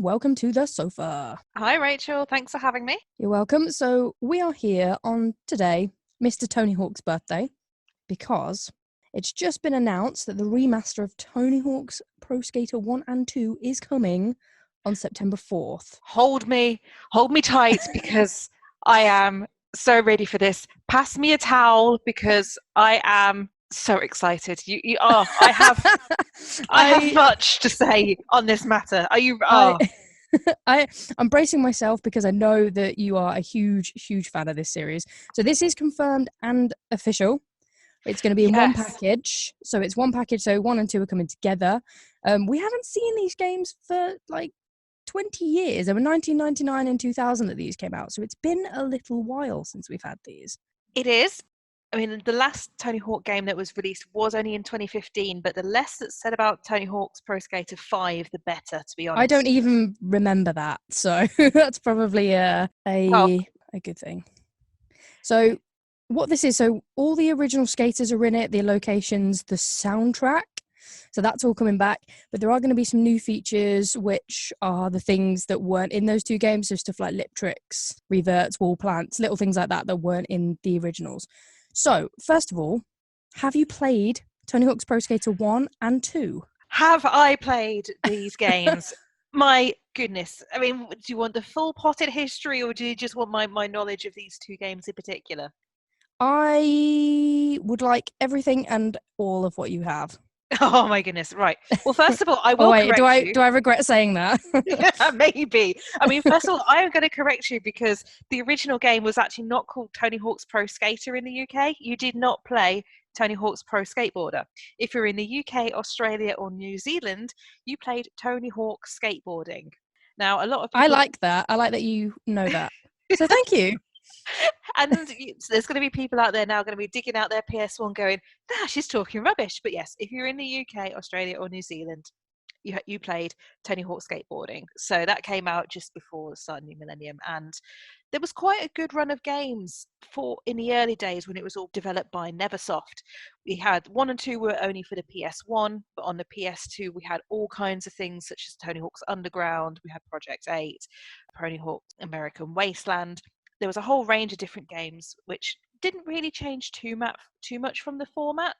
welcome to the sofa. Hi, Rachel. Thanks for having me. You're welcome. So we are here on today, Mr. Tony Hawk's birthday, because it's just been announced that the remaster of Tony Hawk's Pro Skater 1 and 2 is coming on September 4th. Hold me tight because I am so ready for this. Pass me a towel because I am so excited. I have much to say on this matter. Are you? I'm bracing myself because I know that you are a huge fan of this series. So this is confirmed and official. It's going to be in one package. So it's one package. So 1 and 2 are coming together. We haven't seen these games for like 20 years. They were 1999 and 2000 that these came out. So it's been a little while since we've had these. It is. I mean, the last Tony Hawk game that was released was only in 2015, but the less that's said about Tony Hawk's Pro Skater 5, the better, to be honest. I don't even remember that, so that's probably a good thing. So what this is, so all the original skaters are in it, the locations, the soundtrack, so that's all coming back, but there are going to be some new features, which are the things that weren't in those two games, so stuff like lip tricks, reverts, wall plants, little things like that weren't in the originals. So, first of all, have you played Tony Hawk's Pro Skater 1 and 2? Have I played these games? My goodness. I mean, do you want the full potted history or do you just want my knowledge of these two games in particular? I would like everything and all of what you have. Oh my goodness, right. Well, first of all, I will correct you. Do I regret saying that? Yeah, maybe. I mean, first of all, I am going to correct you because the original game was actually not called Tony Hawk's Pro Skater in the UK. You did not play Tony Hawk's Pro Skateboarder. If you're in the UK, Australia, or New Zealand, you played Tony Hawk Skateboarding. Now, a lot of people... I like that. I like that you know that. So thank you. And there's going to be people out there now going to be digging out their PS1 going, she's talking rubbish. But yes, if you're in the UK, Australia, or New Zealand, you played Tony Hawk Skateboarding. So that came out just before the start of the new millennium. And there was quite a good run of games in the early days when it was all developed by Neversoft. We had 1 and 2 were only for the PS1, but on the PS2 we had all kinds of things such as Tony Hawk's Underground, we had Project 8, Tony Hawk American Wasteland. There was a whole range of different games which didn't really change too much from the format.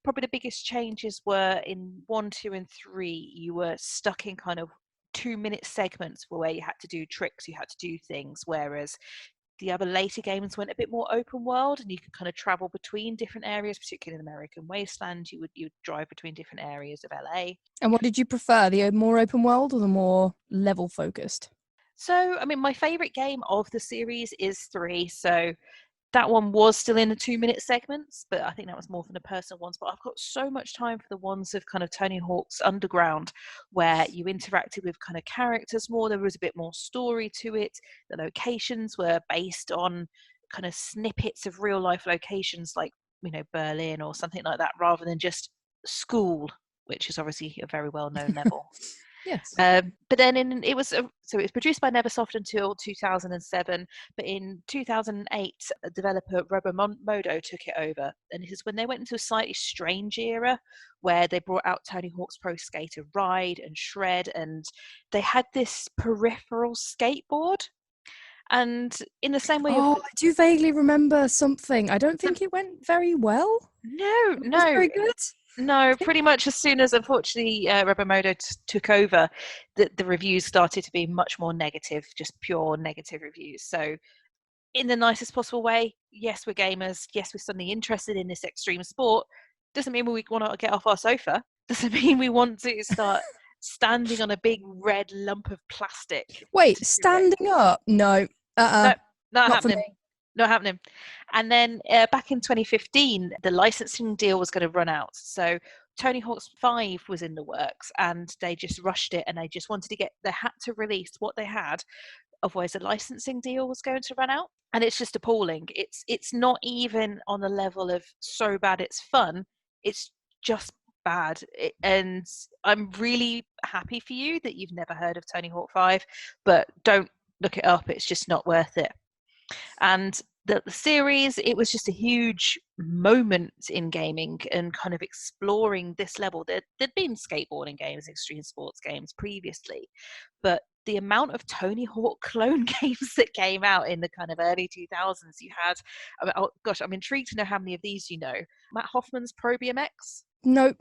Probably the biggest changes were in 1, 2, and 3. You were stuck in kind of 2-minute segments where you had to do tricks, you had to do things, whereas the other later games went a bit more open world and you could kind of travel between different areas, particularly in American Wasteland. You would drive between different areas of LA. And what did you prefer, the more open world or the more level focused? So, I mean, my favourite game of the series is 3. So that one was still in the 2-minute segments, but I think that was more for the personal ones. But I've got so much time for the ones of kind of Tony Hawk's Underground, where you interacted with kind of characters more. There was a bit more story to it. The locations were based on kind of snippets of real life locations like, Berlin or something like that, rather than just school, which is obviously a very well-known level. Yes. But then it was produced by Neversoft until 2007. But in 2008, a developer Robomodo took it over, and this is when they went into a slightly strange era where they brought out Tony Hawk's Pro Skater Ride and Shred, and they had this peripheral skateboard. And in the same way, I do vaguely remember something. I don't think it went very well. No, It was very good. No, pretty much as soon as, unfortunately, Robomodo took over, the reviews started to be much more negative, just pure negative reviews. So in the nicest possible way, yes, we're gamers. Yes, we're suddenly interested in this extreme sport. Doesn't mean we want to get off our sofa. Doesn't mean we want to start standing on a big red lump of plastic. Wait, standing up? No. No, not happening. For me. Not happening. And then back in 2015, the licensing deal was going to run out. So Tony Hawk's 5 was in the works and they just rushed it and they just wanted to they had to release what they had. Otherwise, the licensing deal was going to run out. And it's just appalling. It's not even on the level of so bad it's fun. It's just bad. And I'm really happy for you that you've never heard of Tony Hawk 5, but don't look it up. It's just not worth it. And the series, it was just a huge moment in gaming and kind of exploring this level. There'd been skateboarding games, extreme sports games previously, but the amount of Tony Hawk clone games that came out in the kind of early 2000s. You had, oh gosh, I'm intrigued to know how many of these you know. Matt Hoffman's Pro BMX, Nope.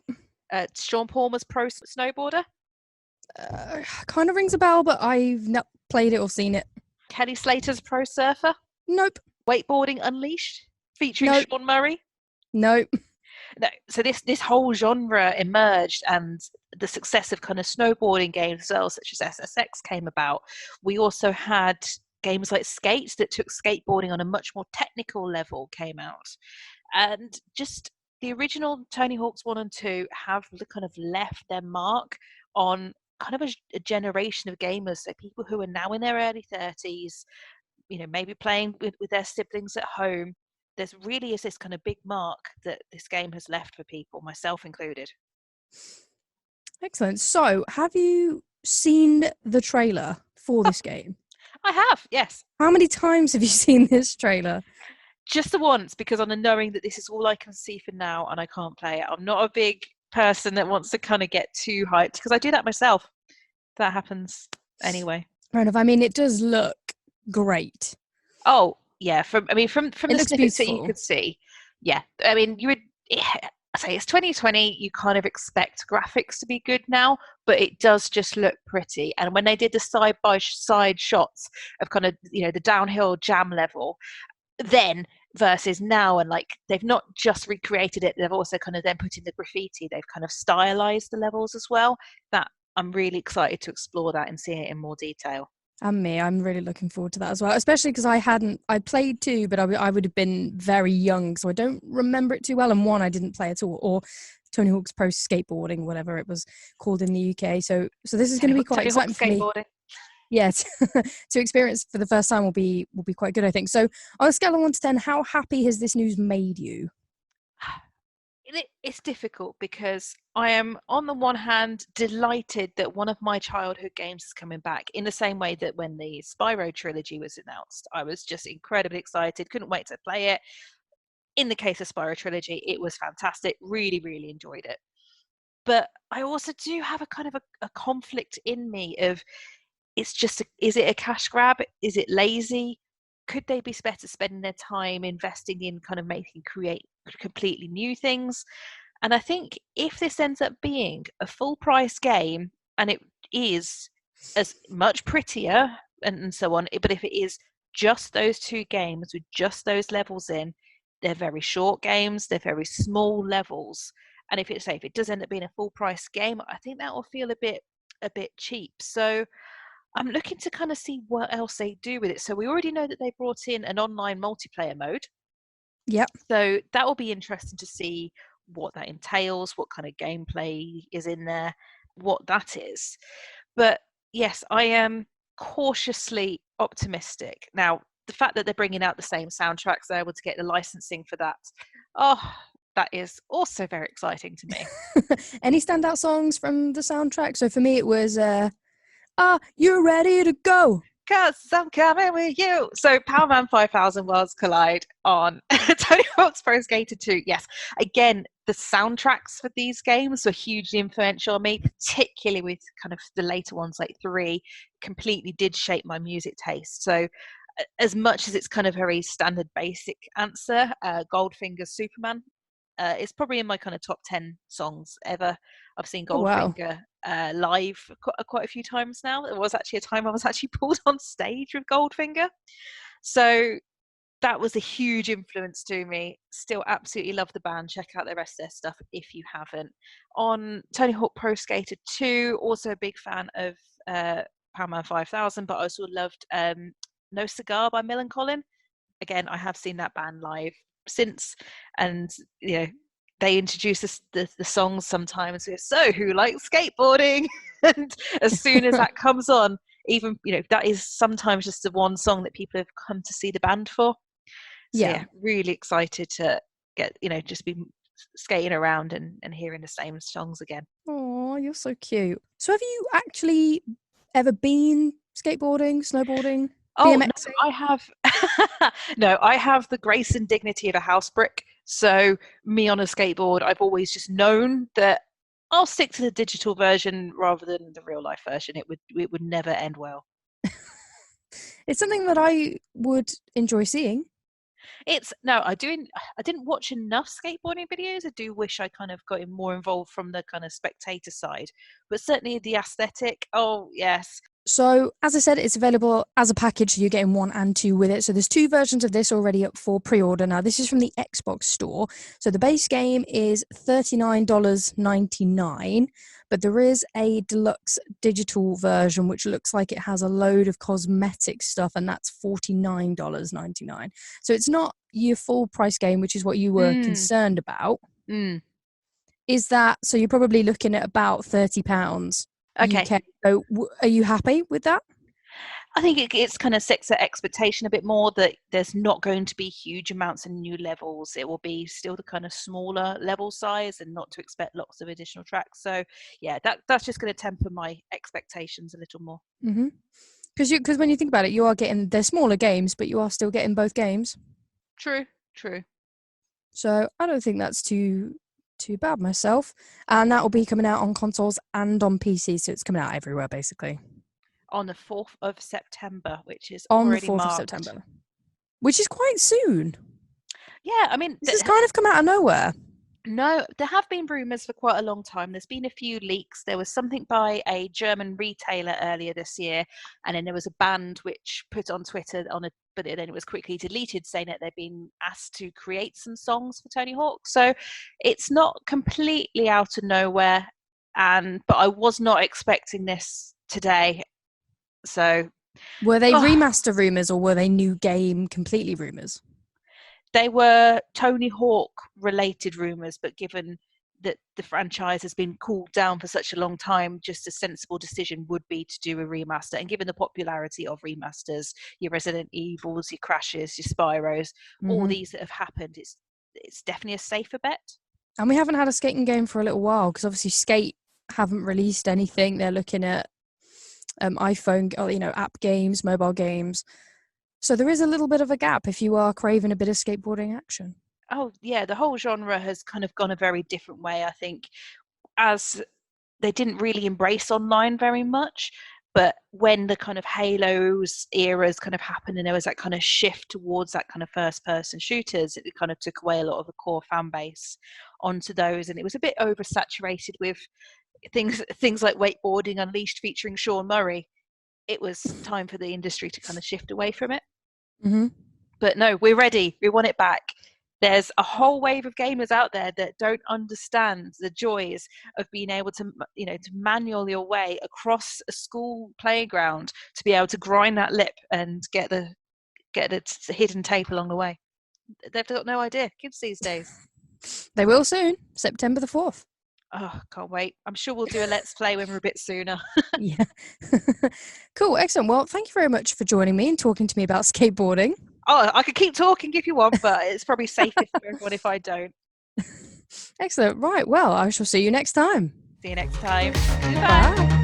Sean Palmer's Pro Snowboarder, Kind of rings a bell, but I've not played it or seen it. Kelly Slater's Pro Surfer, Nope. Wakeboarding Unleashed, featuring Nope. Sean Murray. Nope. No, so this whole genre emerged, and the success of kind of snowboarding games as well, such as SSX, came about. We also had games like Skate that took skateboarding on a much more technical level came out, and just the original Tony Hawk's 1 and 2 have kind of left their mark on kind of a generation of gamers. So people who are now in their early 30s, maybe playing with their siblings at home. There's really is this kind of big mark that this game has left for people, myself included. Excellent. So, have you seen the trailer for this game? I have, yes. How many times have you seen this trailer? Just the once, because I'm knowing that this is all I can see for now and I can't play it. I'm not a big person that wants to kind of get too hyped, because I do that myself. That happens anyway. Fair enough. I mean, it does look great. Oh, yeah. From the snippets beautiful. that you could see. Yeah. I mean, you would say it's 2020. You kind of expect graphics to be good now, but it does just look pretty. And when they did the side by side shots of kind of, the downhill jam level, then versus now, and like they've not just recreated it, they've also kind of then put in the graffiti. They've kind of stylized the levels as well. That I'm really excited to explore that and see it in more detail. And me, I'm really looking forward to that as well, especially because I played 2, but I would have been very young, so I don't remember it too well. And 1, I didn't play at all, or Tony Hawk's Pro Skateboarding, whatever it was called in the UK. So this is going to be quite exciting for me. Yeah, to experience for the first time will be quite good, I think. So on a scale of 1 to 10, how happy has this news made you? It's difficult, because I am, on the one hand, delighted that one of my childhood games is coming back, in the same way that when the Spyro trilogy was announced, I was just incredibly excited, couldn't wait to play it. In the case of Spyro trilogy, it was fantastic, really, really enjoyed it. But I also do have a kind of a conflict in me of, is it a cash grab? Is it lazy? Could they be better spending their time investing in kind of create completely new things? And I think if this ends up being a full price game, and it is as much prettier and so on, but if it is just those 2 games with just those levels in, they're very short games, they're very small levels. And if it does end up being a full price game, I think that will feel a bit cheap. So I'm looking to kind of see what else they do with it. So we already know that they brought in an online multiplayer mode. Yep. So that will be interesting to see what that entails, what kind of gameplay is in there, what that is. But yes, I am cautiously optimistic. Now, the fact that they're bringing out the same soundtracks, they're able to get the licensing for that. Oh, that is also very exciting to me. Any standout songs from the soundtrack? So for me, it was you're ready to go. Cause I'm coming with you. So Power Man 5000 Worlds Collide on Tony Hawk's Pro Skater 2. Yes, again, the soundtracks for these games were hugely influential on me, particularly with kind of the later ones like 3, completely did shape my music taste. So as much as it's kind of very standard basic answer, Goldfinger's Superman is probably in my kind of top 10 songs ever. I've seen Goldfinger live quite a few times now. There was actually a time I was actually pulled on stage with Goldfinger. So that was a huge influence to me. Still absolutely love the band. Check out the rest of their stuff if you haven't. On Tony Hawk Pro Skater 2, also a big fan of Power Man 5000, but I also loved No Cigar by Millencolin. Again, I have seen that band live since, and they introduce the songs sometimes. So who likes skateboarding? And as soon as that comes on, even that is sometimes just the one song that people have come to see the band for. So yeah, really excited to get just be skating around and hearing the same songs again. Oh, you're so cute. So have you actually ever been skateboarding, snowboarding? Oh, BMX? no, I have. No, I have the grace and dignity of a house brick. So me on a skateboard, I've always just known that I'll stick to the digital version rather than the real life version. It would never end well. It's something that I would enjoy seeing. It's no, I didn't watch enough skateboarding videos. I do wish I kind of got more involved from the kind of spectator side, but certainly the aesthetic. Oh yes. So, as I said, it's available as a package, so you're getting 1 and 2 with it. So, there's 2 versions of this already up for pre order. Now, this is from the Xbox store. So, the base game is $39.99, but there is a deluxe digital version, which looks like it has a load of cosmetic stuff, and that's $49.99. So, it's not your full price game, which is what you were concerned about. Is that so? You're probably looking at about £30 Okay. UK. So, are you happy with that? I think it's kind of sets the expectation a bit more that there's not going to be huge amounts of new levels. It will be still the kind of smaller level size and not to expect lots of additional tracks. So yeah, that's just going to temper my expectations a little more. Because when you think about it, you are getting they're smaller games, but you are still getting both games. True. So I don't think that's too bad myself. And that will be coming out on consoles and on PC, so it's coming out everywhere basically. On the 4th of September, which is On the already 4th of marked. September, which is quite soon. Yeah, I mean, this has kind of come out of nowhere. No, there have been rumours for quite a long time. There's been a few leaks. There was something by a German retailer earlier this year, and then there was a band which put on Twitter but then it was quickly deleted, saying that they've been asked to create some songs for Tony Hawk. So it's not completely out of nowhere, but I was not expecting this today. So were they remaster rumours or were they new game completely rumours? They were Tony Hawk related rumours, but given that the franchise has been cooled down for such a long time, just a sensible decision would be to do a remaster. And given the popularity of remasters, your Resident Evils, your Crashes, your Spyros, all these that have happened, it's definitely a safer bet. And we haven't had a skating game for a little while because obviously Skate haven't released anything. They're looking at iPhone, app games, mobile games. So there is a little bit of a gap if you are craving a bit of skateboarding action. Oh yeah, the whole genre has kind of gone a very different way, I think, as they didn't really embrace online very much. But when the kind of Halo's eras kind of happened and there was that kind of shift towards that kind of first person shooters, it kind of took away a lot of the core fan base onto those. And it was a bit oversaturated with things like Wakeboarding Unleashed featuring Sean Murray. It was time for the industry to kind of shift away from it. But no, we're ready. We want it back. There's a whole wave of gamers out there that don't understand the joys of being able to, to manual your way across a school playground to be able to grind that lip and get the hidden tape along the way. They've got no idea. Kids these days. They will soon, September the 4th. Oh, can't wait. I'm sure we'll do a Let's Play when we're a bit sooner. Yeah. Cool, excellent. Well, thank you very much for joining me and talking to me about skateboarding. Oh, I could keep talking if you want, but it's probably safest for everyone if I don't. Excellent. Right. Well, I shall see you next time. See you next time. Bye.